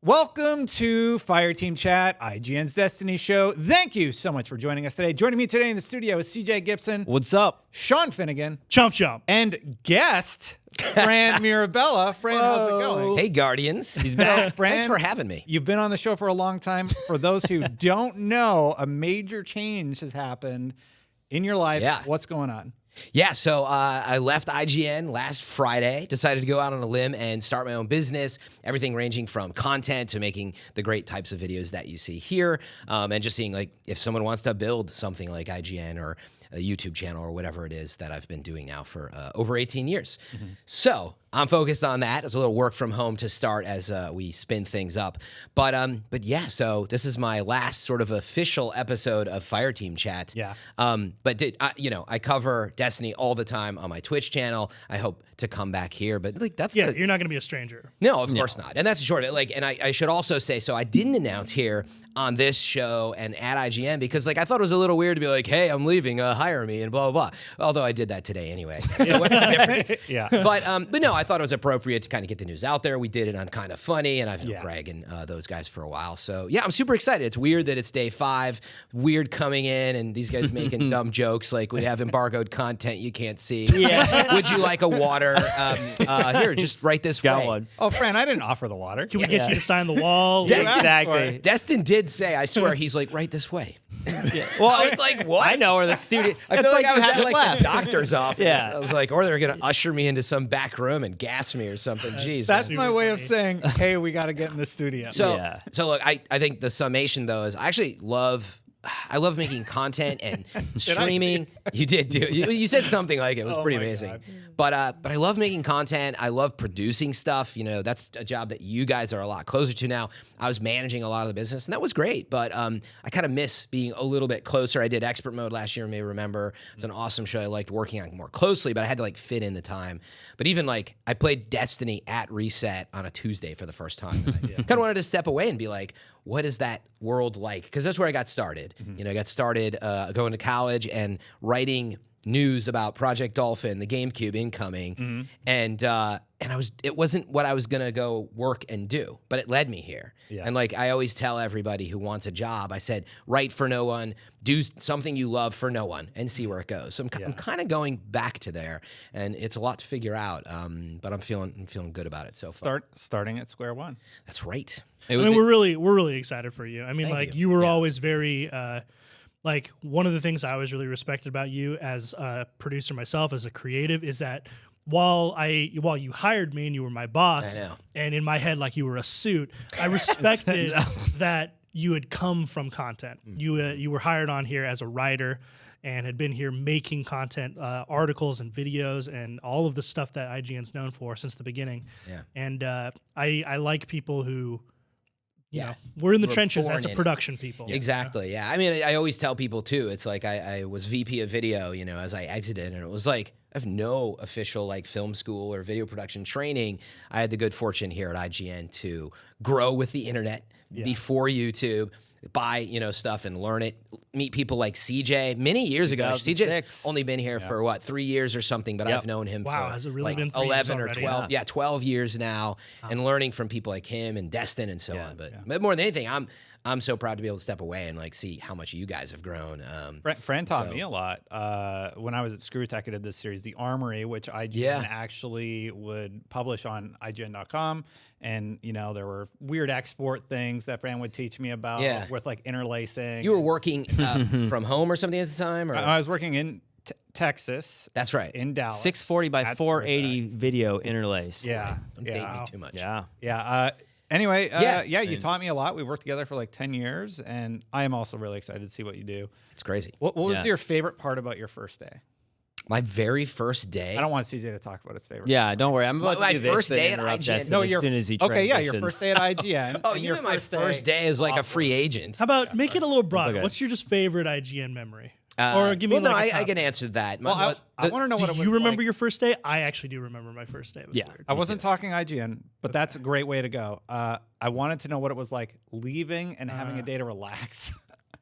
Welcome to Fireteam Chat, IGN's Destiny show. Thank you so much for joining us today. Joining me today in the studio is CJ Gibson. What's up? Sean Finnegan. Chomp. And guest, Fran Mirabella. Fran, how's it going? Hey, Guardians. He's back. Fran, Thanks for having me. You've been on the show for a long time. For those who don't know, a major change has happened in your life. Yeah. What's going on? Yeah, so I left IGN last Friday, decided to go out on a limb and start my own business, everything ranging from content to making the great types of videos that you see here, and just seeing like if someone wants to build something like IGN or a YouTube channel or whatever it is that I've been doing now for over 18 years. So I'm focused on that. It's a little work from home to start as we spin things up. But yeah, so this is my last sort of official episode of Fireteam Chat. Yeah. But I cover Destiny all the time on my Twitch channel. I hope to come back here, but like that's you're not going to be a stranger. No, of course not. And that's short. Like, and I should also say, so I didn't announce here on this show and at IGN because like I thought it was a little weird to be like, hey, I'm leaving, hire me and blah blah blah. Although I did that today anyway. So what's the difference? Yeah. But no, I thought it was appropriate to kind of get the news out there. We did it on Kind of Funny, and I've known Greg and those guys for a while. So yeah, I'm super excited. It's weird that it's day 5. Weird coming in and these guys making dumb jokes like we have embargoed content you can't see. Yeah. Would you like a water? Here, just right this Got way. one. Oh, Fran, I didn't offer the water. Can we get you to sign the wall? Exactly. Destin did say, I swear, he's like, right this way. Well, I was like, what? I know where the studio. I feel like I was you at had like left. the doctor's office. Yeah. I was like, or they're gonna usher me into some back room and gas me or something. Jeez. That's my way of funny. saying, hey, we got to get in the studio. So, Yeah. so look, I think the summation though is I actually love making content and streaming. You did do. You said something like it was pretty amazing. God. But I love making content. I love producing stuff. You know, that's a job that you guys are a lot closer to now. I was managing a lot of the business, and that was great. But I kind of miss being a little bit closer. I did Expert Mode last year, you may remember. It was an awesome show. I liked working on it more closely, but I had to like fit in the time. But even like I played Destiny at Reset on a Tuesday for the first time. And I kind of wanted to step away and be like, what is that world like? Because that's where I got started. You know, I got started going to college and writing news about Project Dolphin, the GameCube incoming, and it wasn't what I was gonna go work and do, but it led me here. Yeah. And like I always tell everybody who wants a job, I said, write for no one, do something you love for no one, and see where it goes. So I'm kind of going back to there, and it's a lot to figure out, but I'm feeling good about it so far. Starting at square one. That's right. We're really excited for you. I mean, Thank you were always very like one of the things I always really respected about you as a producer myself, as a creative, is that while you hired me and you were my boss, I know. and in my head like you were a suit, I respected that you had come from content. You were hired on here as a writer and had been here making content, articles and videos and all of the stuff that IGN's known for since the beginning. Yeah. And I like people who, you Yeah. know, we're in the We're trenches born as a in it. production people. Exactly. Yeah. I mean, I always tell people too. It's like I was VP of video, you know, as I exited, and it was like I have no official like film school or video production training. I had the good fortune here at IGN to grow with the internet before YouTube, buy stuff and learn it. Meet people like CJ many years ago. CJ's 2006. only been here for what 3 years or something, but I've known him Wow, for has it really like been 3 years 11 or already? 12. Yeah, 12 years now, and learning from people like him and Destin and so on. But more than anything, I'm so proud to be able to step away and like see how much you guys have grown. Fran taught me a lot. When I was at Screw Tech, I did this series, The Armory, which IGN actually would publish on IGN.com. And, there were weird export things that Fran would teach me about with like interlacing. You were working from home or something at the time? Or? I was working in Texas. That's right. In Dallas. 640 by That's 480 video interlaced. Yeah. Don't date me too much. Yeah. Yeah. Anyway, you taught me a lot. We worked together for like 10 years, and I am also really excited to see what you do. It's crazy. What was your favorite part about your first day? My very first day. I don't want CJ to talk about his favorite. Yeah, don't worry. I'm about My to do this first and day at interrupt IGN. Justin No, as soon as he okay, yeah, your transitions. first day at IGN. Oh, and you your meant my first day as like a free agent. How about make it a little broader? okay. What's your just favorite IGN memory? Or give me well, no, like a I top. can answer that. Well, I want to know what it Do was you remember like. your first day? I actually do remember my first day. It was Yeah. weird. I wasn't talking IGN, but that's a great way to go. I wanted to know what it was like leaving and having a day to relax.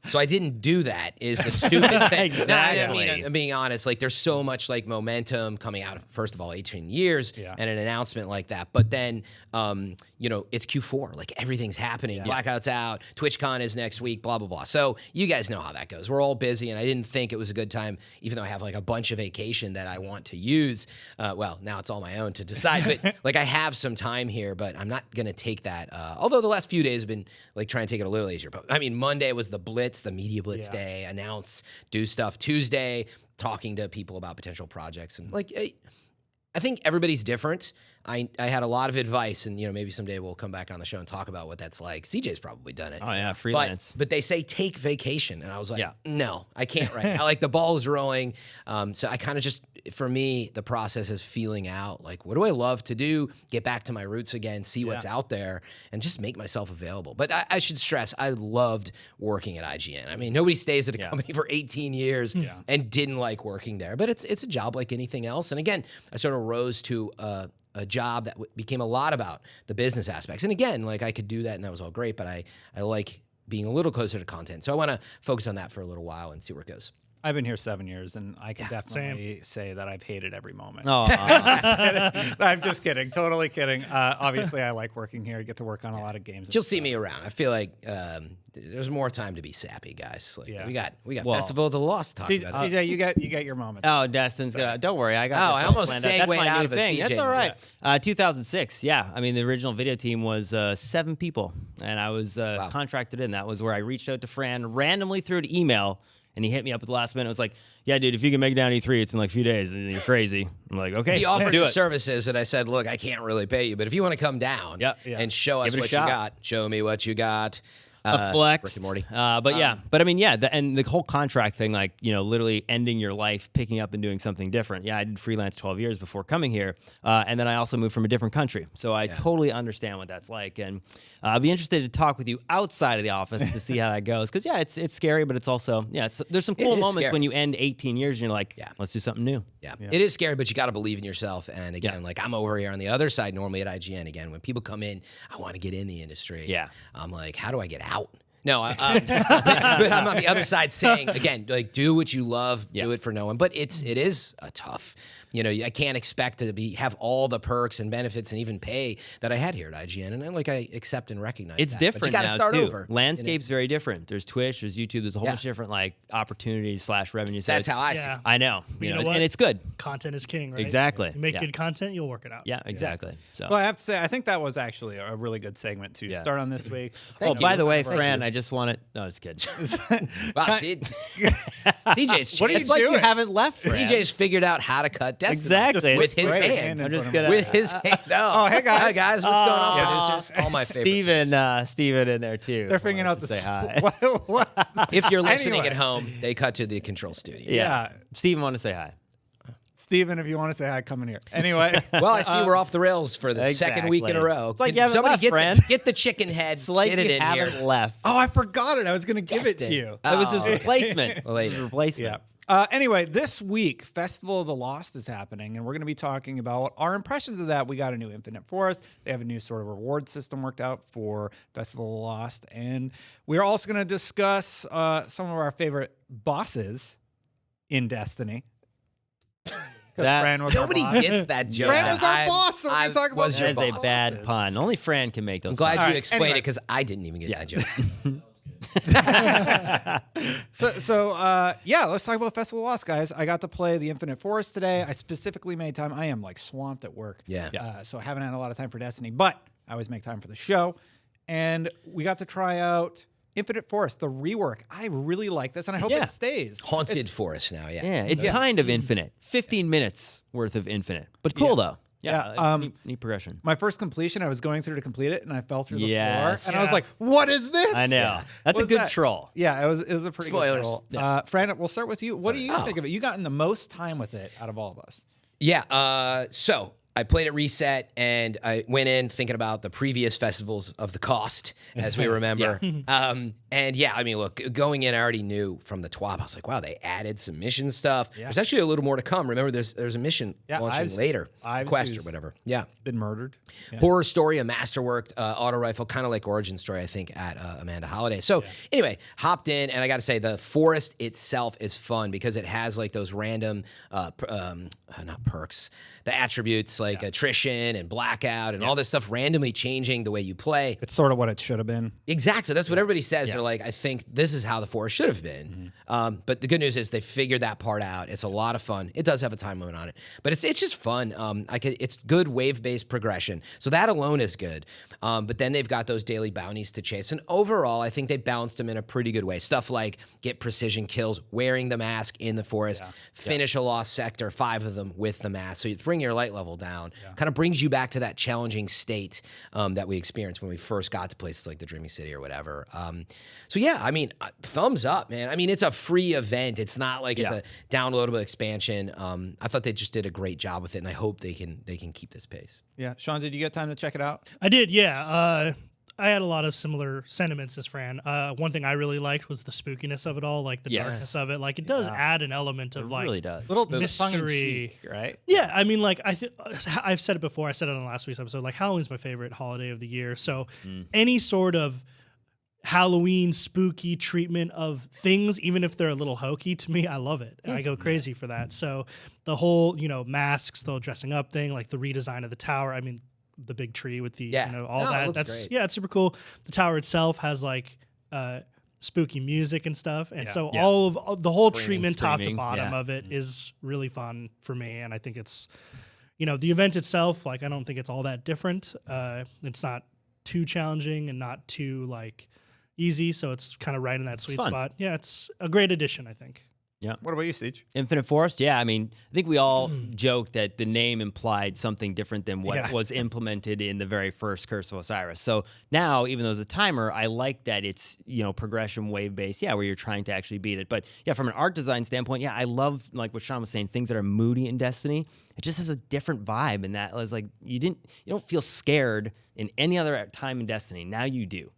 So I didn't do that is the stupid thing. Exactly. I mean, I'm being honest. Like, there's so much like momentum coming out of, first of all, 18 years and an announcement like that. But then, you know, it's Q4. Like, everything's happening. Blackout's out. TwitchCon is next week, blah, blah, blah. So you guys know how that goes. We're all busy, and I didn't think it was a good time, even though I have like a bunch of vacation that I want to use. Well, now it's all my own to decide. But like, I have some time here, but I'm not going to take that. Although the last few days have been like trying to take it a little easier. But I mean, Monday was the Blitz, the Media Blitz day, announce, do stuff. Tuesday, talking to people about potential projects. And like, I think everybody's different. I had a lot of advice, and you know, maybe someday we'll come back on the show and talk about what that's like. CJ's probably done it. Oh yeah, freelance. But they say take vacation, and I was like, no, I can't right now. Like, the ball is rolling. So I kind of just, for me, the process is feeling out, like, what do I love to do? Get back to my roots again, see what's out there, and just make myself available. But I should stress, I loved working at IGN. I mean, nobody stays at a company for 18 years and didn't like working there. But it's a job like anything else. And again, I sort of rose to a job that became a lot about the business aspects. And again, like, I could do that and that was all great, but I like being a little closer to content. So I want to focus on that for a little while and see where it goes. I've been here 7 years, and I can definitely say that I've hated every moment. Oh, I'm just kidding. Totally kidding. Obviously, I like working here. I get to work on a lot of games. You'll see me around. I feel like there's more time to be sappy, guys. Like, we got Festival of the Lost to talk about. CJ, you got your moment. Oh, Destin's gonna. Don't worry, I got. Oh, I almost segued segued out new of a thing. CJ That's all right. 2006. Yeah, I mean, the original video team was 7 people, and I was contracted in. That was where I reached out to Fran randomly through an email. And he hit me up at the last minute. It was like, yeah, dude, if you can make it down to E3, it's in like a few days. And you're crazy. I'm like, okay. He offered his services, and I said, look, I can't really pay you, but if you want to come down and show us what you got, show me what you got. A flex. Rick and Morty. But I mean, and the whole contract thing, like, you know, literally ending your life, picking up and doing something different. Yeah, I did freelance 12 years before coming here. And then I also moved from a different country. So I totally understand what that's like. And I'll be interested to talk with you outside of the office to see how that goes. Because, it's scary, but it's also, there's some cool moments when you end 18 years and you're like, let's do something new. Yeah. It is scary, but you got to believe in yourself. And again, like, I'm over here on the other side normally at IGN. Again, when people come in, I want to get in the industry. Yeah. I'm like, how do I get out? No, but I'm on the other side saying, again, like, do what you love, do it for no one. But it is a tough, you know, I can't expect to have all the perks and benefits and even pay that I had here at IGN. And I accept and recognize it's that. different. But you got to start too. over. Landscape's very different. There's Twitch, there's YouTube, there's a whole bunch of different like opportunities / revenue. So that's how I see it. I know. You know what? And it's good. Content is king, right? Exactly. You make good content, you'll work it out. Yeah, exactly. So. Well, I have to say, I think that was actually a really good segment to start on this week. By the way, Fran, I just wanted. No, it's good. Wow, CJ's What are you It's like doing? you haven't left. Fran. CJ's figured out how to cut Destiny. Exactly. With his Right, hand. I'm just gonna. With his hand. Oh, hey, guys. Hi, guys. What's going on, producers? All my favorite. Steven in there too. They're figuring out to the say hi. what? If you're listening Anyway. at home, they cut to the control studio. Yeah. Steven, want to say hi. Steven, if you want to say hi, come in here. Anyway. Well, I see we're off the rails for the second week in a row. It's like Can you haven't somebody left, get Fran. get the chicken head. It's like get it you in haven't here. left. Oh, I forgot it. I was going to give it to Destin. you. It was his replacement. Later. His replacement. Yeah. Anyway, this week, Festival of the Lost is happening, and we're going to be talking about our impressions of that. We got a new Infinite Forest. They have a new sort of reward system worked out for Festival of the Lost. And we're also going to discuss some of our favorite bosses in Destiny. Fran was Nobody our boss. gets that joke. Fran was our boss, so we talk about was That your is a boss. bad pun. Only Fran can make those. I'm glad puns. you right, explained anyway. it because I didn't even get that joke. Yeah, let's talk about Festival of the Lost, guys. I got to play the Infinite Forest today. I specifically made time. I am like swamped at work. So I haven't had a lot of time for Destiny, but I always make time for the show. And we got to try out Infinite Forest, the rework. I really like this, and I hope it stays. Haunted Forest now, Yeah, it's kind of infinite. 15 minutes worth of infinite, but cool though. Yeah, neat progression. My first completion, I was going through to complete it, and I fell through the Yes. floor, and I was like, "What is this?" I know. That's What a was good that? troll. Yeah, it was a pretty Spoilers. good troll. Fran, we'll start with you. What do you think of it? You gotten the most time with it out of all of us. Yeah. So I played at Reset, and I went in thinking about the previous festivals of the cost, as we remember. And yeah, I mean, look, going in, I already knew from the TWAB. I was like, wow, they added some mission stuff. Yeah. There's actually a little more to come. Remember, there's a mission launching later, Quest or whatever. Yeah, been murdered. Yeah. Horror story, a masterwork auto rifle, kind of like Origin Story, I think, at Amanda Holiday. So anyway, hopped in, and I got to say, the forest itself is fun because it has like those random, not perks, the attributes like attrition and blackout and all this stuff randomly changing the way you play. It's sort of what it should have been. Exactly. That's what everybody says. They're like, I think this is how the forest should have been. But the good news is they figured that part out. It's a lot of fun. It does have a time limit on it, but it's just fun. It's good wave-based progression. So that alone is good. But then they've got those daily bounties to chase. And overall, I think they balanced them in a pretty good way. Stuff like get precision kills, wearing the mask in the forest, finish a lost sector, 5 of them with the mask. So you bring your light level down, kind of brings you back to that challenging state that we experienced when we first got to places like the Dreaming City or whatever. So yeah, I mean, thumbs up, man. I mean, it's a free event. It's not like it's a downloadable expansion. I thought they just did a great job with it, and I hope they can keep this pace. Yeah, Sean, did you get time to check it out? I did, yeah. I had a lot of similar sentiments as Fran. One thing I really liked was the spookiness of it all, like the darkness of it. Like it does add an element of like really does. Little mystery, right? Yeah, I mean, like I've said it before. I said it on last week's episode. Like Halloween's my favorite holiday of the year. So any sort of Halloween spooky treatment of things, even if they're a little hokey, to me, I love it. I go crazy for that. So the whole, masks, the whole dressing up thing, like the redesign of the tower. I mean, the big tree with the all that. That's great. It's super cool. The tower itself has like spooky music and stuff, and so all of the whole treatment, top to bottom of it, is really fun for me. And I think it's, the event itself. Like I don't think it's all that different. It's not too challenging and not too like easy, so it's kind of right in that sweet spot. Yeah, it's a great addition, I think. Yeah. What about you, Siege? Infinite Forest? Yeah, I mean, I think we all joked that the name implied something different than what was implemented in the very first Curse of Osiris. So now, even though there's a timer, I like that it's, progression wave-based, where you're trying to actually beat it. But yeah, from an art design standpoint, I love, like what Sean was saying, things that are moody in Destiny. It just has a different vibe, and that was like, you don't feel scared in any other time in Destiny. Now you do.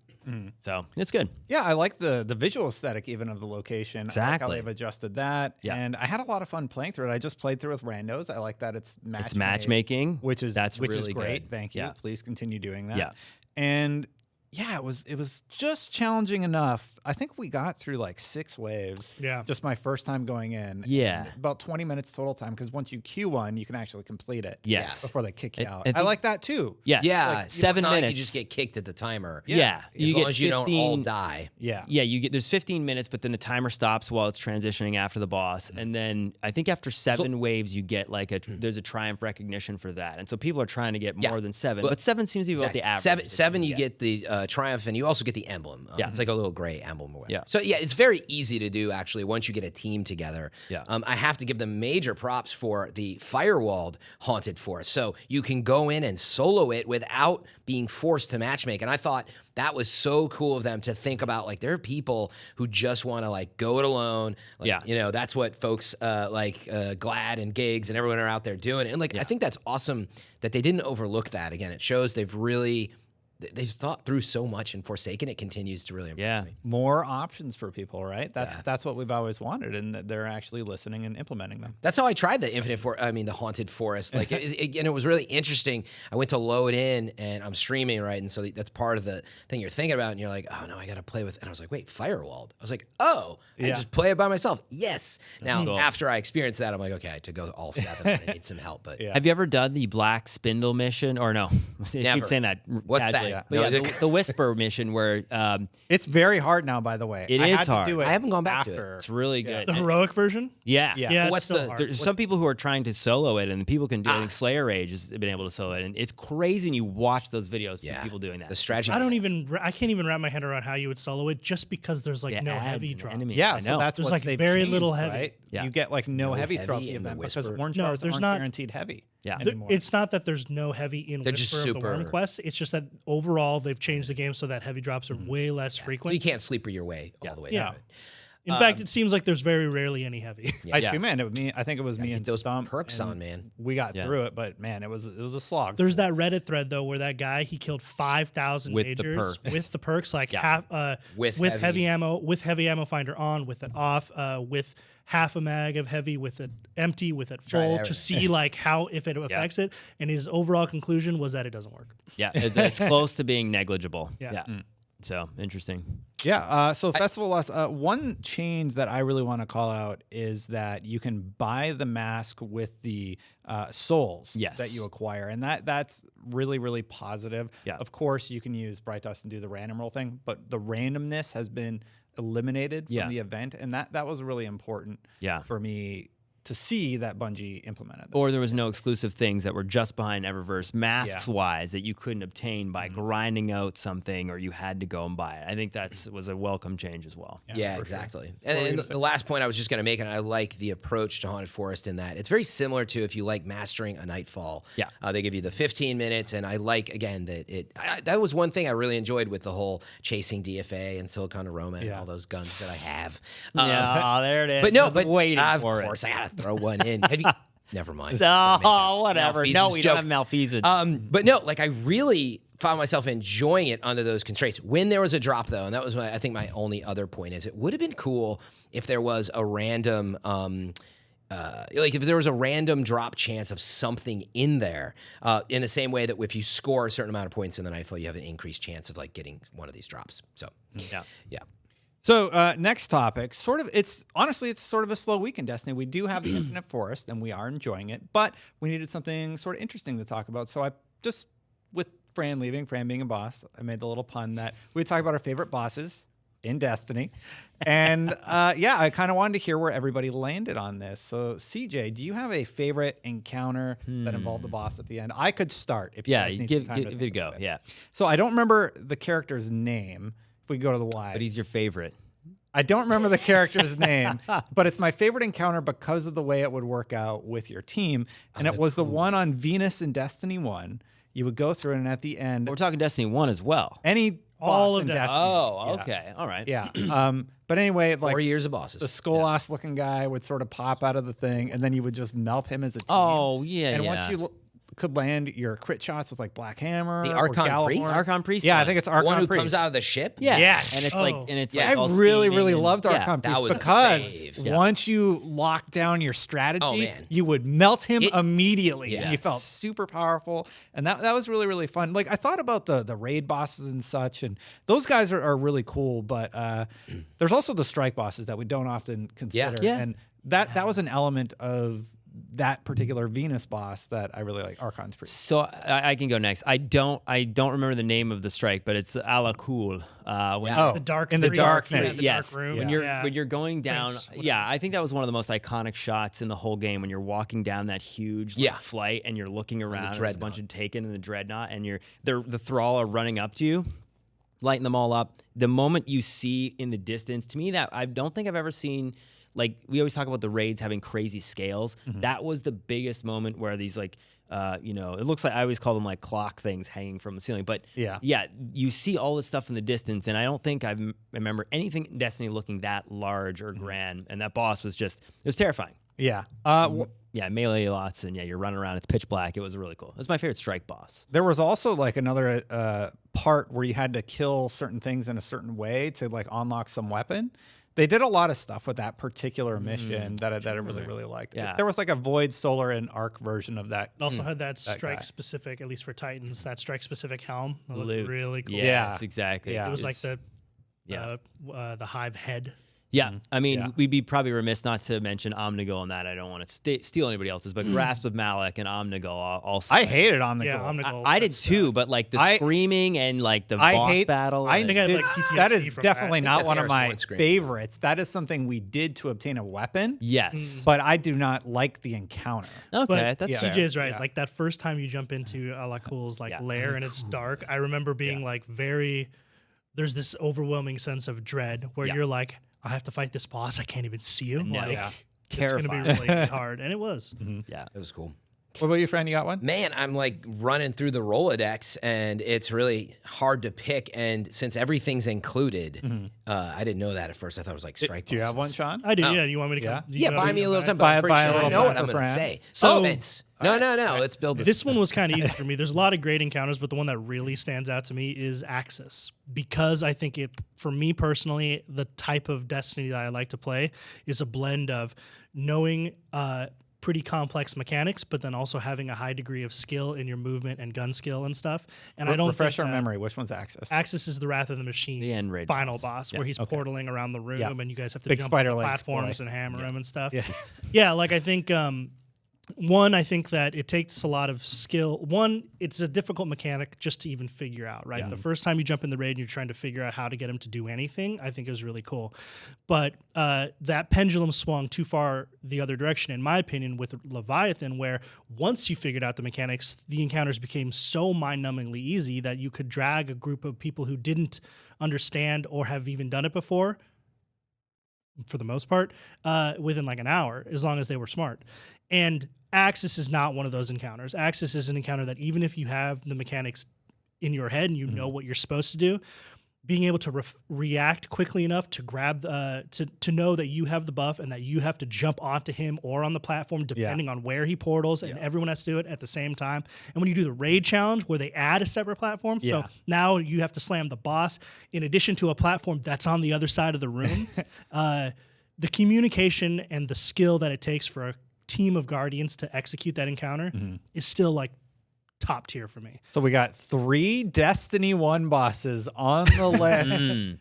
So it's good. Yeah, I like the visual aesthetic even of the location. Exactly. I like how they've adjusted that. Yeah. And I had a lot of fun playing through it. I just played through with randos. I like that it's matchmaking, which is really great. Good. Thank you. Yeah. Please continue doing that. Yeah. And yeah, it was just challenging enough. I think we got through like 6 waves. Yeah. Just my first time going in. Yeah. About 20 minutes total time, because once you queue one, you can actually complete it. Yes. Before they kick you out. I like that too. Yeah. Yeah. Like, 7 minutes. Like you just get kicked at the timer. Yeah. As long as you don't all die. Yeah. Yeah. There's 15 minutes, but then the timer stops while it's transitioning after the boss. And then I think after 7 waves, you get like there's a triumph recognition for that. And so people are trying to get more than 7. But 7 seems to be about the average. 7 you get the triumph, and you also get the emblem. It's like a little gray emblem. Yeah. So yeah, it's very easy to do actually once you get a team together. Yeah. I have to give them major props for the firewalled haunted forest. So you can go in and solo it without being forced to matchmake. And I thought that was so cool of them to think about, like, there are people who just want to like go it alone. Like, that's what folks like Glad and Gigs and everyone are out there doing. And like, I think that's awesome that they didn't overlook that. Again, it shows they've thought through so much, and Forsaken, it continues to really impress me. More options for people, right? That's what we've always wanted, and they're actually listening and implementing them. That's how I tried the the Haunted Forest. Like, and it was really interesting. I went to load in, and I'm streaming, right? And so that's part of the thing you're thinking about, and you're like, oh no, I got to play with. And I was like, wait, firewalled. I was like, oh, I just play it by myself. Yes. Now, after I experienced that, I'm like, okay, to go all 7, I need some help. But have you ever done the Black Spindle mission? Or no? Never. Keep saying that. What's that? But the Whisper mission where it's very hard now, by the way. It is hard. I haven't gone back to it. It's really good. The heroic version? Yeah. What's there's some people who are trying to solo it, and people can do it. I think Slayer Rage has been able to solo it, and it's crazy when you watch those videos of people doing that. The strategy. I can't even wrap my head around how you would solo it, just because there's like no heavy drops. Yeah, so that's there's what like they've very changed, little heavy. Right? Yeah. You get like no heavy heavy throughout the in the event because Whisper. orange No, bars there's aren't not- guaranteed heavy. Yeah. Anymore. It's not that there's no heavy in They're just Whisper of the super- Worm Quest. It's just that overall they've changed the game so that heavy drops are way less frequent. You can't sleeper your way all the way down. In fact, it seems like there's very rarely any heavy. I think it was me and those Stump. perks and on, man. We got through it, but man, it was a slog. There's that Reddit thread though where that guy he killed 5,000 With the majors perks. with the perks, like half With heavy ammo, with heavy ammo finder on, with it off, with half a mag of heavy, with it empty, with it full, everything. to see like how if it affects it. And his overall conclusion was that it doesn't work. Yeah, it's close to being negligible. Yeah. So interesting. Yeah. So Festival Loss. One change that I really want to call out is that you can buy the mask with the souls that you acquire, and that's really, really positive. Yeah. Of course, you can use Bright Dust and do the random roll thing, but the randomness has been eliminated from the event, and that was really important for me to see that Bungie implemented that. Or there was no exclusive things that were just behind Eververse, masks-wise, that you couldn't obtain by grinding out something, or you had to go and buy it. I think that was a welcome change as well. Yeah, exactly. Sure. And the last point I was just going to make, and I like the approach to Haunted Forest in that it's very similar to if you like mastering a Nightfall. Yeah. They give you the 15 minutes, and I like, again, that that was one thing I really enjoyed with the whole chasing DFA and Silicon Aroma and all those guns that I have. Yeah, there it is. But no, waiting of for course, I got to throw one in. Have you? Never mind. Oh, whatever. No, we don't have malfeasance. But no, like I really found myself enjoying it under those constraints. When there was a drop, though, and that was I think my only other point is it would have been cool if there was a random, like if there was a random drop chance of something in there, in the same way that if you score a certain amount of points in the Nightfall, you have an increased chance of like getting one of these drops. So yeah. So next topic, it's sort of a slow week in Destiny. We do have the Infinite Forest, and we are enjoying it, but we needed something sort of interesting to talk about. So I just, with Fran being a boss, I made the little pun that we would talk about our favorite bosses in Destiny. And I kind of wanted to hear where everybody landed on this. So CJ, do you have a favorite encounter that involved a boss at the end? I could start if you guys need some time to give it a think go. about it. Yeah. So I don't remember the character's name. If we go to the Y. But he's your favorite. I don't remember the character's name, but it's my favorite encounter because of the way it would work out with your team. And it was the one on Venus in Destiny 1. You would go through it, and at the end... We're talking Destiny 1 as well. Any boss in Destiny. Oh, okay. All right. Yeah. But anyway, like 4 years of bosses. the Skolas looking guy would sort of pop out of the thing, and then you would just melt him as a team. Oh, yeah, And yeah. once you could land your crit shots with like Black Hammer, The or Archon Priest? Gjallarhorn. Archon Priest. Yeah, I one. think it's Archon one who Priest. comes out of the ship? Yeah. Yes. And it's like all I really, steaming really and- loved Archon that Priest was because fave. once you locked down your strategy, Oh, man. you would melt him immediately. And you Yes. felt super powerful. And that was really, really fun. Like I thought about the raid bosses and such, and those guys are really cool, but there's also the strike bosses that we don't often consider. Yeah. And that was an element of that particular Venus boss that I really like, Archon's Priest. So I can go next. I don't remember the name of the strike, but it's Ala Cool. The dark in the priest, darkness. the Yes, dark room. when you're going down. Thanks, Yeah, I think that was one of the most iconic shots in the whole game when you're walking down that huge flight and you're looking around. There's a bunch of Taken and the Dreadnought, and the Thrall are running up to you, lighting them all up. The moment you see in the distance, to me, that I don't think I've ever seen. Like we always talk about the raids having crazy scales. That was the biggest moment where these like, it looks like I always call them like clock things hanging from the ceiling. But yeah, you see all this stuff in the distance, and I don't think I remember anything in Destiny looking that large or grand. And that boss was it was terrifying. Yeah. Melee lots, and you're running around. It's pitch black. It was really cool. It was my favorite strike boss. There was also like another part where you had to kill certain things in a certain way to like unlock some weapon. They did a lot of stuff with that particular mission that I really, really liked. Yeah. There was like a Void, Solar, and Arc version of that. It also had that strike guy. specific, at least for Titans, that strike specific helm. That looked Luke. really cool. Yes, exactly. Yeah. It was like the hive head. Yeah, I mean, we'd be probably remiss not to mention Omnigul on that. I don't want to steal anybody else's, but Grasp of Malek and Omnigul also. I hated Omnigul. Yeah, Omnigul. I did too, but like the screaming and like the boss battle. I think I had like PTSD that is from definitely that. not That's one of Harris my Warren scream. favorites. That is something we did to obtain a weapon. Yes. But I do not like the encounter. Okay, But that's CJ fair. is right. Like that first time you jump into Ala Kul's lair and it's dark, I remember being like there's this overwhelming sense of dread where you're like, I have to fight this boss. I can't even see him. Like, it's going to be Terrifying. really hard. And it was. Yeah. It was cool. What about you, Fran? You got one? Man, I'm like running through the Rolodex, and it's really hard to pick. And since everything's included, I didn't know that at first. I thought it was like strike. Do you have one, boxes. Sean? I do. Yeah. You want me to? Yeah. Do you know Buy who me a you little buy? time. But I'm Buy pretty a sure I little know what time I'm for going to Fran. say. So- Suspense. No. Let's build this. This one was kind of easy for me. There's a lot of great encounters, but the one that really stands out to me is Axis, because I think it, for me personally, the type of Destiny that I like to play is a blend of knowing pretty complex mechanics, but then also having a high degree of skill in your movement and gun skill and stuff. And I don't refresh think our that- memory. Which one's Axis? Axis is the Wrath of the Machine, The end raid final boss. boss, Yeah. where he's portaling around the room, Yeah. and you guys have to Big jump spider on legs platforms boy. and hammer him and stuff. Yeah. Yeah, like I think one, I think that it takes a lot of skill. One, it's a difficult mechanic just to even figure out, right? The first time you jump in the raid and you're trying to figure out how to get him to do anything, I think it was really cool. But that pendulum swung too far the other direction, in my opinion, with Leviathan, where once you figured out the mechanics, the encounters became so mind-numbingly easy that you could drag a group of people who didn't understand or have even done it before, for the most part, within like an hour, as long as they were smart. And Axis is not one of those encounters. Axis is an encounter that even if you have the mechanics in your head and you know what you're supposed to do, being able to react quickly enough to grab to know that you have the buff and that you have to jump onto him or on the platform depending on where he portals, and everyone has to do it at the same time. And when you do the raid challenge where they add a separate platform, so now you have to slam the boss in addition to a platform that's on the other side of the room. The communication and the skill that it takes for a team of Guardians to execute that encounter is still like top tier for me. So we got 3 Destiny 1 bosses on the list.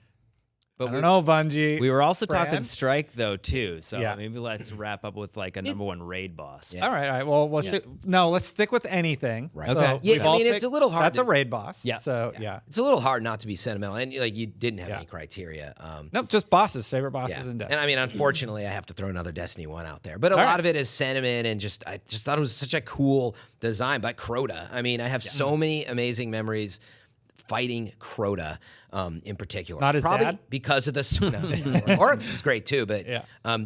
But I don't know, Bungie. We were also Fran? talking strike though too, so Yeah. maybe let's wrap up with like a number 1 raid boss. All right. Well, let's stick with anything. Right. Okay. So Yeah, we've I all mean, it's picked- a little hard That's to- a raid boss. Yeah. So yeah. It's a little hard not to be sentimental, and like you didn't have any criteria. Nope, just bosses. Favorite bosses Yeah, in Destiny. and I mean, unfortunately, I have to throw another Destiny 1 out there. But a lot of it is sentiment, and I just thought it was such a cool design by Crota. I mean, I have so many amazing memories fighting Crota in particular. Not his Probably dad? because of the Oryx was great too, but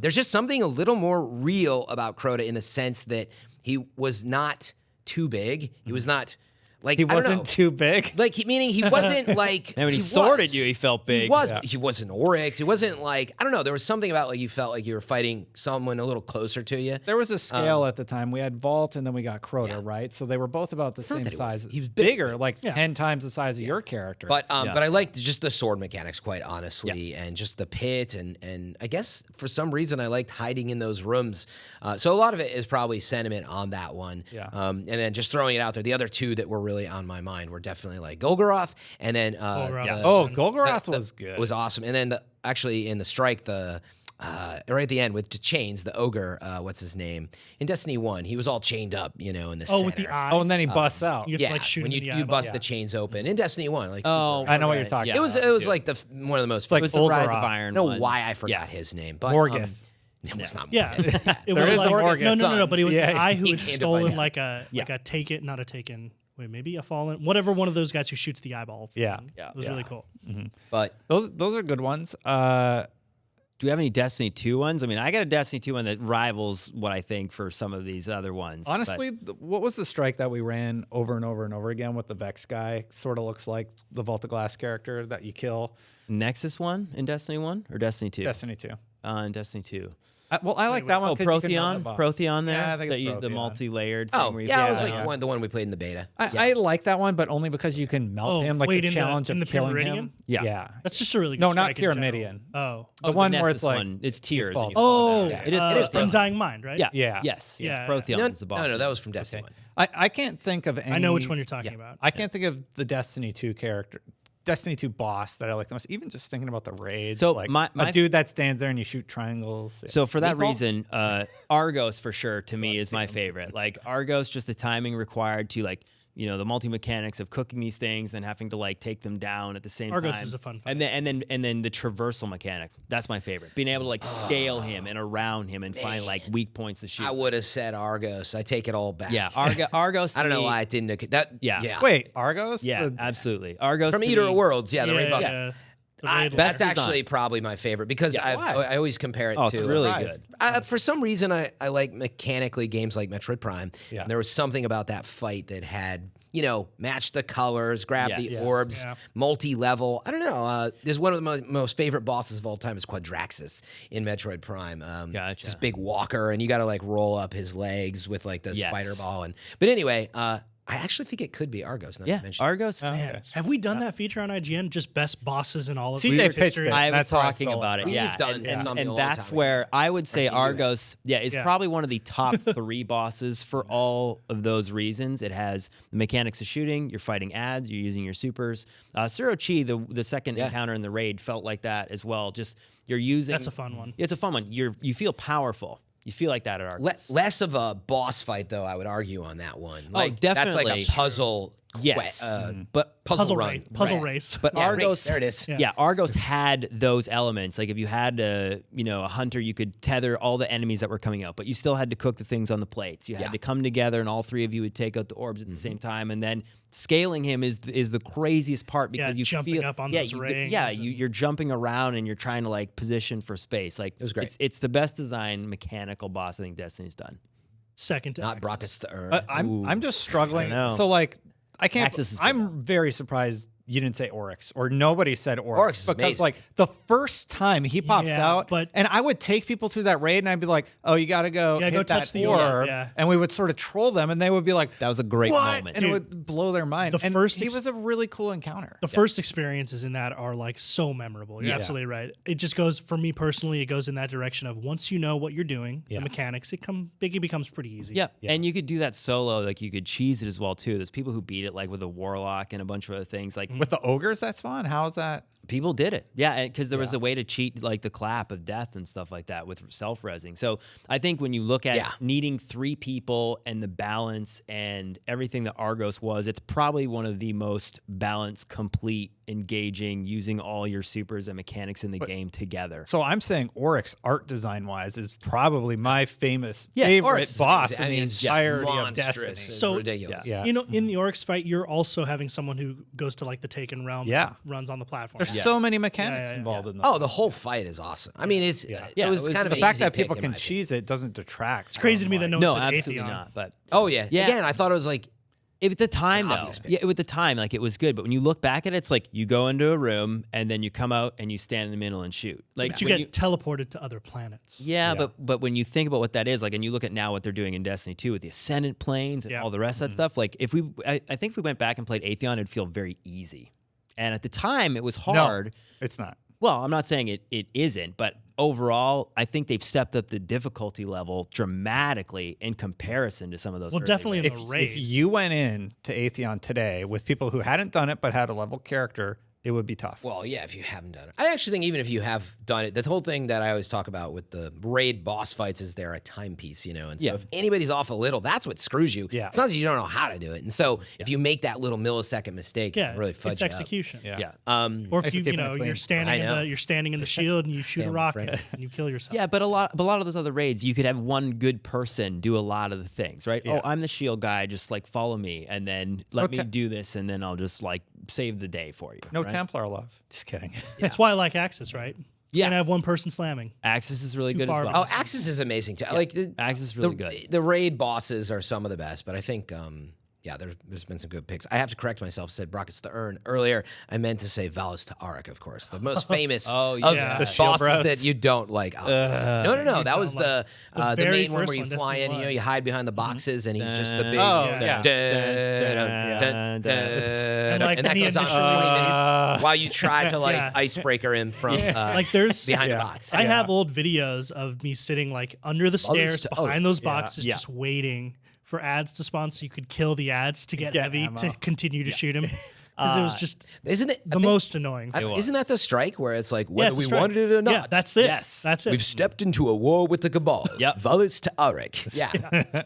there's just something a little more real about Crota in the sense that he was not too big. He was not like he I don't know. wasn't too big. Like, meaning he wasn't like. And when he was. sworded you, he felt big. He was. He wasn't Oryx. He wasn't like, I don't know. There was something about like you felt like you were fighting someone a little closer to you. There was a scale at the time. We had Vault and then we got Crota, right? So they were both about the not same that he wasn't- size. he was big, bigger, like 10 times the size of your character. But I liked just the sword mechanics, quite honestly, and just the pit, and I guess for some reason I liked hiding in those rooms. So a lot of it is probably sentiment on that one. Yeah. And then just throwing it out there, the other 2 that were really on my mind were definitely like Golgoroth, and then Golgoroth was good. was awesome, and then actually in the strike right at the end with the chains, the ogre, what's his name in Destiny 1? He was all chained up, in the center. With the eye. Oh, and then he busts out. You have to, like, shoot when him in you the you eyeball. bust the chains open in Destiny 1. Like, Oh, super- I know what you're okay. talking Yeah. about. it was like one of the most. like It was the Rise of Golgoroth. Iron. I don't know one. why I forgot his name, but Morgoth. it was not. Yeah, Morgoth. it There was is like a Morgoth's no, son. but it was Yeah, the guy who he had came to stolen find out. like a take it, not a taken. Wait, maybe a fallen, whatever one of those guys who shoots the eyeball. Yeah. It was really cool. But Those are good ones. Do we have any Destiny 2 ones? I mean, I got a Destiny 2 one that rivals what I think for some of these other ones. but- Honestly, what was the strike that we ran over and over and over again with the Vex guy? Sort of looks like the Vault of Glass character that you kill. Nexus 1 in Destiny 1 or Destiny 2? Destiny 2. In Destiny 2. I like that one. Oh, 'cause you can mount Protheon? a buff. Protheon there? Yeah, I think that it's the Protheon. multi-layered thing where you it was fly like around. the one we played in the beta. I like that one, but only because you can melt him. Like wait, the in challenge the of killing Pyramidion? him. Yeah. That's just a really good No, not strike in general. Pyramidion. Oh, The one where Nessus it's like one, it's tiers. fall and you fall oh, down. It is Protheon. Undying Mind, right? Yeah. Yeah. Yes. Yeah. It's Protheon No, is the boss. no, that was from Destiny 1. I can't think of any. I know which one you're talking about. I can't think of the Destiny 2 character. Destiny 2 boss that I like the most. Even just thinking about the raid. So like my- a dude that stands there and you shoot triangles. So for that Meatball? reason, Argos for sure to me is my favorite. Like Argos, just the timing required to like the multi mechanics of cooking these things and having to like take them down at the same Argos time. is a fun fight. And then the traversal mechanic. That's my favorite. Being able to like scale him and around him and find like weak points to shoot. I would have said Argos. I take it all back. Yeah, Argos. I don't to know me- why it didn't. That Yeah. Wait, Argos? Yeah, The- absolutely. Argos from to Eater me- of Worlds. Yeah, the raid boss. Yeah. That's design. actually probably my favorite because I always compare it to. It's really good. For some reason, I like mechanically games like Metroid Prime. Yeah. And there was something about that fight that had, match the colors, grab the orbs, multi-level. I don't know. There's one of the most favorite bosses of all time is Quadraxis in Metroid Prime. Gotcha. This big walker, and you got to like roll up his legs with like the spider ball. But anyway, I actually think it could be Argos. Not to mention. Argos. Man, have we done that feature on IGN? Just best bosses in all of CJ pitched history. it. I was That's where I talking stole about it it. from. Yeah, We've done something a and long that's time where ago. I would say Argos. Is Yeah. probably one of the top 3 bosses for all of those reasons. It has the mechanics of shooting. You're fighting ads. You're using your supers. Surochi, the second encounter in the raid, felt like that as well. Just you're using. That's a fun one. It's a fun one. You feel powerful. You feel like that at Argos. Less of a boss fight, though, I would argue on that one. Like, definitely. That's like a puzzle. Yes. But puzzle Puzzle race. But Yeah, Argos, race, there it is. Yeah, Argos had those elements. Like if you had a hunter, you could tether all the enemies that were coming out, but you still had to cook the things on the plates. You had to come together, and all 3 of you would take out the orbs at the same time. And then scaling him is the craziest part because you jumping feel up on those rings. You're jumping around and you're trying to like position for space. Like it was great. It's the best designed mechanical boss I think Destiny's done. Second to Not Axis. Brockets the Urn. I'm just struggling. I know. So like I can't. Axis is good, I'm very surprised you didn't say Oryx or nobody said Oryx. Oryx is because amazing. like the first time he pops Yeah, out, but- and I would take people through that raid and I'd be like, oh, you got to go hit go that touch the orb, orb, yeah. and we would sort of troll them, and they would be like, That was a great what? moment. And it would blow their mind. The And first he was a really cool encounter. The first experiences in that are like so memorable. You're absolutely right. It just goes, for me personally, it goes in that direction of once you know what you're doing, the mechanics, it becomes pretty easy. Yeah. And you could do that solo. Like you could cheese it as well too. There's people who beat it like with a warlock and a bunch of other things. Like With the ogres, that's fun. How's that? people did it. Yeah, because there was a way to cheat like the clap of death and stuff like that with self-resing. So I think when you look at needing 3 people and the balance and everything that Argos was, it's probably one of the most balanced, complete, engaging, using all your supers and mechanics in the game together. So I'm saying Oryx, art design wise, is probably my favorite Oryx boss is- in I the mean, it's entirety of monstrous. Destiny. It's So- ridiculous. Yeah. You know, in the Oryx fight, you're also having someone who goes to like the Taken Realm, Yeah. runs on the platform. There's so many mechanics Yeah. involved in that. Oh, the whole fight is awesome. I mean, it was kind of the an fact easy that pick, people in can my opinion. cheese it doesn't detract. It's crazy to me that no one No, said absolutely Atheon. not. But Oh yeah. Yeah. Again, I thought it was like at the time, though, obvious pick. at the time, like it was good. But when you look back at it, it's like you go into a room and then you come out and you stand in the middle and shoot. Like But you when get teleported to other planets. Yeah, but when you think about what that is, like, and you look at now what they're doing in Destiny 2 with the Ascendant planes and all the rest of that stuff, like, I think if we went back and played Atheon, it'd feel very easy. And at the time, it was hard. No, it's not. Well, I'm not saying it isn't, but overall, I think they've stepped up the difficulty level dramatically in comparison to some of those. Well, early definitely in games. the raid. If you went in to Atheon today with people who hadn't done it but had a level character, it would be tough. well, yeah, if you haven't done it. I actually think even if you have done it, the whole thing that I always talk about with the raid boss fights is they're a timepiece, you know? And so if anybody's off a little, that's what screws you. Yeah. It's not that you don't know how to do it. And so if you make that little millisecond mistake, it can really fudge it's you up. execution. Yeah. Or if Thanks for you keeping it know clean. you're standing in the shield and you shoot a Family rocket friendly. and you kill yourself. Yeah, but a lot of those other raids, you could have one good person do a lot of the things, right? Oh, I'm the shield guy, just like follow me, and then let me do this, and then I'll just like save the day for you. No right? Templar love. Just kidding. That's why I like Axis, right? Yeah. And I have one person slamming. Axis is really too good as far well. back. Oh, Axis is amazing too. Like Axis is really good. The raid bosses are some of the best, but I think there's been some good picks. I have to correct myself. Said Brockets to Earn earlier. I meant to say Valis to Arik, of course, the most famous of yeah. The Shield bosses Bros. that you don't like. Obviously. No. That was the very main one first where you one, fly in. Destiny You know, 1. you hide behind the boxes, and he's just the big. yeah. And, like, And that the goes on for 20 initial- minutes while you try to like Yeah. icebreaker him from Like there's behind the box. I have old videos of me sitting like under the stairs behind those boxes, just waiting for ads to spawn so you could kill the ads to get heavy ammo. to continue to shoot him. Because it was just Isn't it the most annoying. Isn't that the strike where it's like Yeah, whether it's a we strike. wanted it or not? Yeah, that's it. Yes. That's it. We've stepped into a war with the Cabal. Yep. Valis to Arik. Yeah.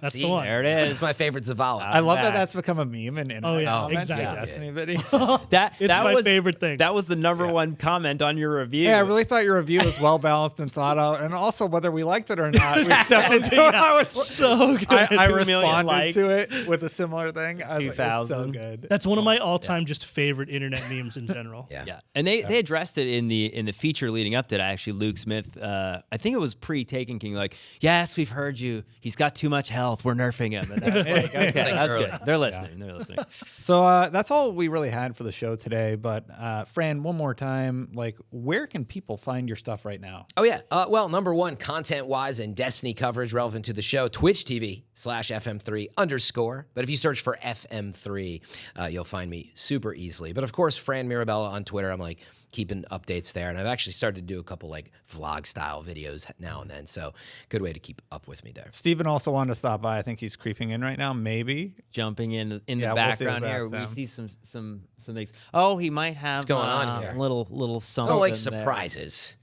That's the one. There it is. It's my favorite Zavala. I love that back. that's become a meme in internet yeah, comments and exactly. Destiny videos. That It's that my was favorite thing. That was the number one comment on your review. Yeah, I really thought your review was well balanced and thought out, and also whether we liked it or not. We stepped into it. I was So good. I 2 million responded likes. to it with a similar thing. I was like, it's so 2,000. good. That's one of my all-time just most favorite internet memes in general. Yeah, and they addressed it in the feature leading up to it. Actually, Luke Smith, I think it was pre-Taken King, like, yes, we've heard you. He's got too much health. We're nerfing him. And like, okay, that's good. They're listening. They're listening. So that's all we really had for the show today. But Fran, one more time, like, where can people find your stuff right now? Oh, yeah. Well, number one, content-wise and Destiny coverage relevant to the show, Twitch TV/FM3_. But if you search for FM3, you'll find me super easily. But, of course, Fran Mirabella on Twitter. I'm, like, keeping updates there. And I've actually started to do a couple, like, vlog-style videos now and then. So good way to keep up with me there. Steven also wanted to stop by. I think he's creeping in right now, maybe. Jumping in the Yeah, background we'll here, see we that, see some things. Oh, he might have What's going on here? little I something. don't like there. surprises.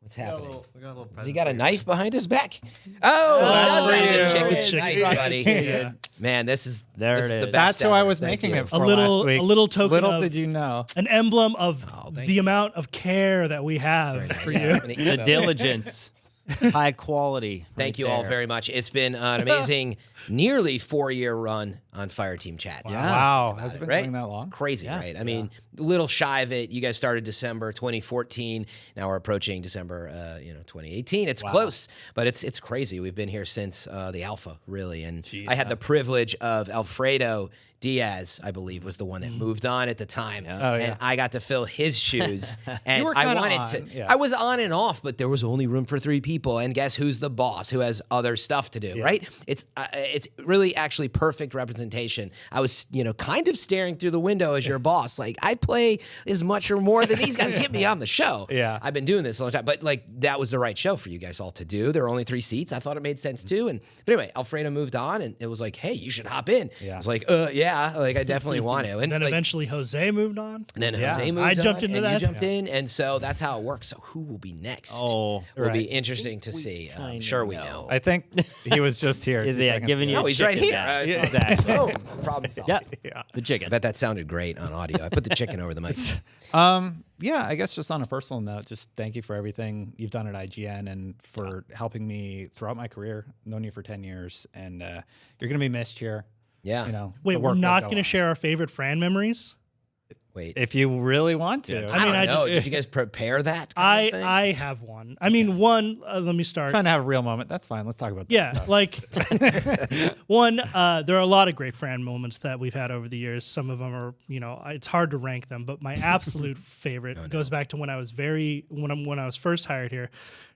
What's happening? We got a little Has he got a knife behind his back? Oh, Oh, the yeah. chicken. Nice, buddy. Yeah. Man, this is There this it is the is. best That's who I ever. was Thank making you. it for last week. A little token Little of did you know. an emblem of thank the you. amount of care that we have for you. The diligence, high quality. Thank you all very much. It's been an amazing nearly 4-year run on Fireteam Chats. Yeah. Wow. Has it been Right? going that long? Crazy, Yeah. right? I mean, a little shy of it. You guys started December 2014. Now we're approaching December, 2018. It's close, but it's crazy. We've been here since the alpha, really. And I had the privilege of Alfredo Diaz, I believe, was the one that moved on at the time, Oh, yeah. and I got to fill his shoes. And were I kinda wanted on, to. yeah. I was on and off, but there was only room for 3 people. And guess who's the boss? Who has other stuff to do? Right? It's really actually perfect representation. I was kind of staring through the window as your boss. Like, I play as much or more than these guys. Get me on the show. Yeah. I've been doing this a long time, but like that was the right show for you guys all to do. There were only 3 seats. I thought it made sense too. But anyway, Alfredo moved on, and it was like, hey, you should hop in. Yeah. I was like, yeah, like I definitely want to. And Then like, eventually Jose moved on. then Yeah. Jose moved I jumped on, into and that. you jumped in, and so that's how it works. So who will be next? Oh, will be right. interesting to see. I'm sure we know. I think he was just here. 2 Yeah, seconds giving ago. you. No, he's right chicken here. back. Yeah. Exactly. Oh, problem solved. Yep. Yeah. The chicken. I bet that sounded great on audio. I put the chicken over the mic. Yeah, I guess just on a personal note, just thank you for everything you've done at IGN and for helping me throughout my career. Known you for 10 years, and you're going to be missed here. Yeah. Wait, the we're work will not go going to on. share our favorite Fran memories? Wait. If you really want to. I don't I know. just- Did you guys prepare that? kind of thing? I have one. I mean, one. Let me start. Trying to have a real moment. That's fine. Let's talk about that Yeah, stuff. like one. There are a lot of great Fran moments that we've had over the years. Some of them are, it's hard to rank them. But my absolute favorite goes back to when I was when I was first hired here.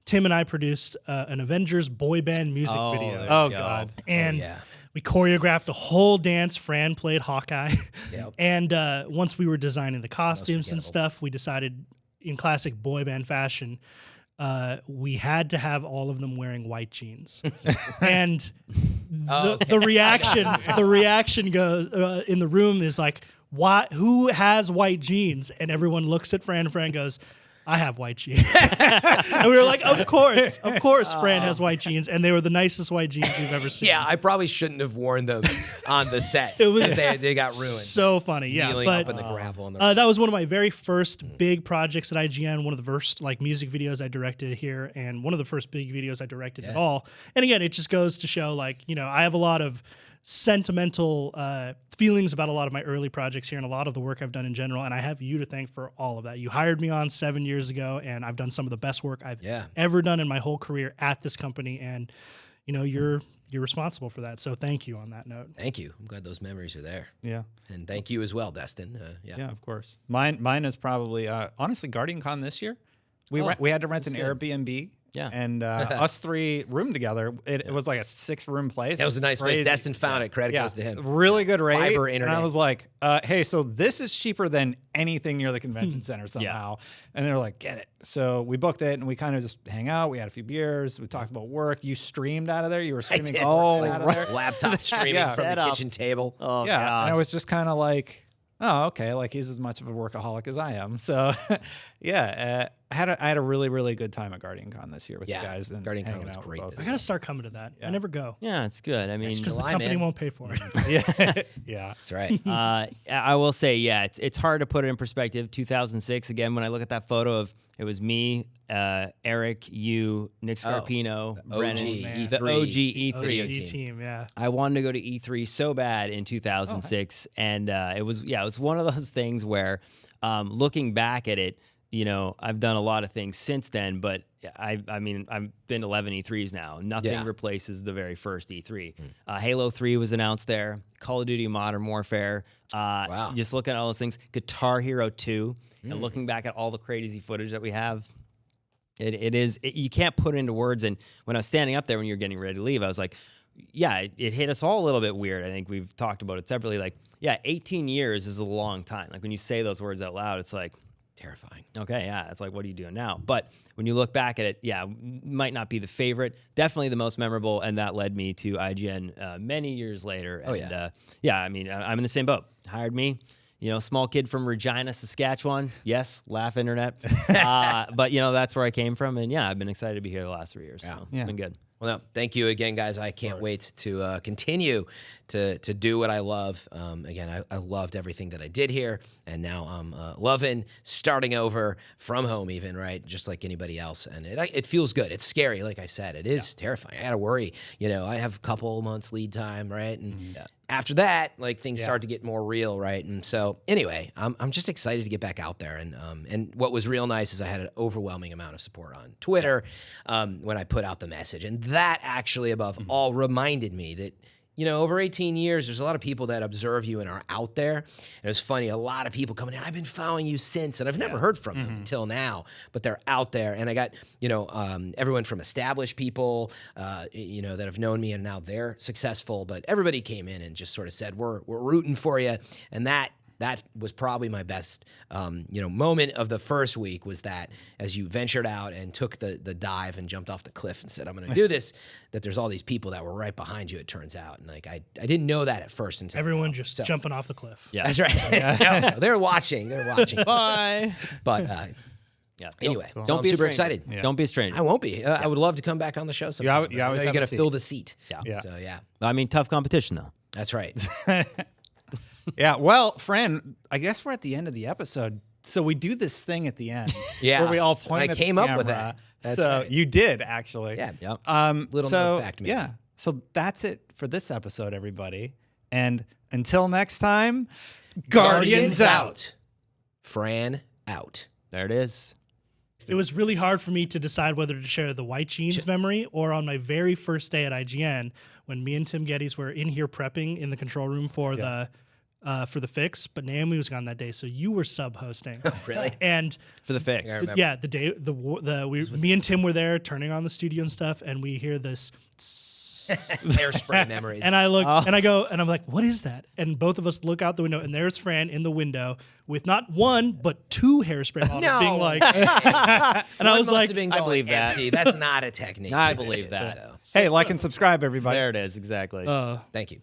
Tim and I produced an Avengers boy band music video, there Oh, you go. God. and yeah. we choreographed a whole dance. Fran played Hawkeye, Yep. and once we were designing the costumes and stuff, we decided, in classic boy band fashion, we had to have all of them wearing white jeans, and the reaction goes in the room is like, "Why? Who has white jeans?" And everyone looks at Fran. And Fran goes, I have white jeans. And we were like, of course, Fran has white jeans. And they were the nicest white jeans we've ever seen. Yeah, I probably shouldn't have worn them on the set. It was 'cause they got ruined. so funny. Yeah, Kneeling but up in the gravel. On the that was one of my very first big projects at IGN, one of the first music videos I directed here, and one of the first big videos I directed at all. And again, it just goes to show, I have a lot of sentimental feelings about a lot of my early projects here and a lot of the work I've done in general, and I have you to thank for all of that. You hired me on 7 years ago, and I've done some of the best work I've ever done in my whole career at this company, and you're responsible for that. So thank you on that note. Thank you. I'm glad those memories are there. Yeah. And thank you as well, Destin. Yeah, of course. Mine is probably honestly Guardian Con this year. We had to rent an Airbnb. Yeah. And us 3 roomed together. It was like a 6-room place. That was a nice place. crazy. Destin found it. Credit goes to him. Really good rate. Fiber And internet. I was like, hey, so this is cheaper than anything near the convention center somehow. And they're like, get it. So we booked it and we kind of just hang out. We had a few beers. We talked about work. You streamed out of there. You were I streaming did. out of there. Laptop streaming Yeah. from the Set up. kitchen table. Oh, Yeah. God. And I was just kind of like, oh, okay. Like he's as much of a workaholic as I am. So yeah, I had a really, really good time at Guardian Con this year with you guys. And Guardian Con hanging was out with great both this of I got to start coming to that. I never go. Yeah, it's good. I mean, Because the July, company man. won't pay for it. you. Yeah. That's right. I will say, it's hard to put it in perspective. 2006, again, when I look at that photo of It was me, Eric, you, Nick Scarpino, Brennan, E3. the OG E3 Video team. Yeah. I wanted to go to E3 so bad in 2006, and it was one of those things where, looking back at it, I've done a lot of things since then, but I mean, I've been to 11 E3s now. Nothing replaces the very first E3. Halo 3 was announced there. Call of Duty Modern Warfare. Wow. Just looking at all those things. Guitar Hero 2. And looking back at all the crazy footage that we have, you can't put it into words. And when I was standing up there when you were getting ready to leave, I was like, yeah, it hit us all a little bit weird. I think we've talked about it separately. Like, yeah, 18 years is a long time. Like when you say those words out loud, it's like, terrifying. Okay, yeah, it's like, what are you doing now? But when you look back at it, yeah, might not be the favorite, definitely the most memorable, and that led me to IGN many years later. And, yeah, I mean, I'm in the same boat. Hired me, small kid from Regina, Saskatchewan. Yes, laugh internet. But, that's where I came from, and yeah, I've been excited to be here the last 3 years. Yeah. So it's been good. Well, no, thank you again, guys. I can't wait to continue to do what I love. Again, I loved everything that I did here, and now I'm loving starting over from home even, right? Just like anybody else. And it feels good. It's scary, like I said. It is terrifying. I got to worry. I have a couple months lead time, right? And after that, like things start to get more real, right? And so anyway, I'm just excited to get back out there. And what was real nice is I had an overwhelming amount of support on Twitter when I put out the message. And that actually above all reminded me that, over 18 years, there's a lot of people that observe you and are out there. And it was funny, a lot of people coming in, I've been following you since, and I've never heard from them until now, but they're out there. And I got, everyone from established people, that have known me and now they're successful, but everybody came in and just sort of said, we're rooting for you. And that was probably my best, moment of the first week was that as you ventured out and took the dive and jumped off the cliff and said, I'm going to do this, that there's all these people that were right behind you, it turns out. And like, I didn't know that at first. Until everyone just jumping off the cliff. Yeah, that's right. No, they're watching. Bye. But anyway, I'm super excited. Yeah. Don't be a stranger. I won't be. I would love to come back on the show sometime. You always you got to fill the seat. Yeah. So yeah. I mean, tough competition though. That's right. Yeah, well, Fran, I guess we're at the end of the episode, so we do this thing at the end. Yeah, where we all point. I at came the up with camera. that. So you did actually. Yeah. Yep. Little known fact, maybe. Yeah. So that's it for this episode, everybody. And until next time, Guardians out. Fran out. There it is. It was really hard for me to decide whether to share the white jeans memory or on my very first day at IGN when me and Tim Geddes were in here prepping in the control room for the fix, but Naomi was gone that day, so you were sub-hosting. Really? And For the fix. yeah, the day me and Tim were there turning on the studio and stuff, and we hear this Hairspray memories. and I look and I go and I'm like, what is that? And both of us look out the window, and there's Fran in the window with not one but two hairspray bottles being like, and I was like, I believe that. empty. That's not a technique. I believe that. Hey, like and subscribe, everybody. There it is, exactly. Thank you.